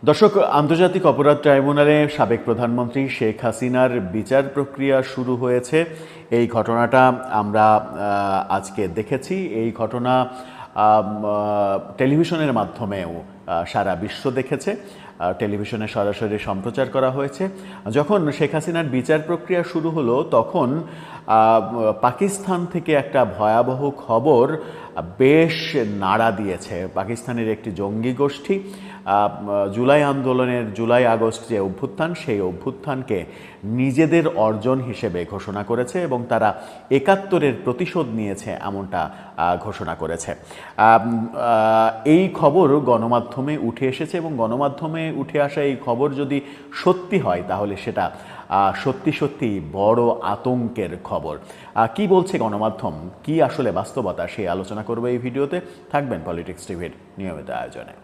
দর্শক, আন্তর্জাতিক অপরাধ ট্রাইব্যুনালে সাবেক প্রধানমন্ত্রী শেখ হাসিনার বিচার প্রক্রিয়া শুরু হয়েছে। এই ঘটনাটা আমরা আজকে দেখেছি। এই ঘটনা টেলিভিশনের মাধ্যমেও সারা বিশ্ব দেখেছে। টেলিভিশনে সরাসরি সম্প্রচার করা হয়েছে। যখন শেখ হাসিনার বিচার প্রক্রিয়া শুরু হলো তখন পাকিস্তান থেকে একটা ভয়াবহ খবর বেশ নাড়া দিয়েছে। পাকিস্তানের একটি জঙ্গি গোষ্ঠী জুলাই আন্দোলনের জুলাই আগস্ট যে অভ্যুত্থান, সেই অভ্যুত্থানকে নিজেদের অর্জন হিসেবে ঘোষণা করেছে এবং তারা ৭১-এর প্রতিশোধ নিয়েছে এমনটা ঘোষণা করেছে। এই খবর গণমাধ্যমে উঠে এসেছে এবং গণমাধ্যমে উঠে আসা এই খবর যদি সত্যি হয় তাহলে সেটা সত্যি সত্যি বড় আতঙ্কের খবর। কি বলছে গণমাধ্যম, কি আসলে বাস্তবতা, সেই আলোচনা করবে এই ভিডিওতে। থাকবেন পলিটিক্স টিভির নিয়মিত আয়োজনে।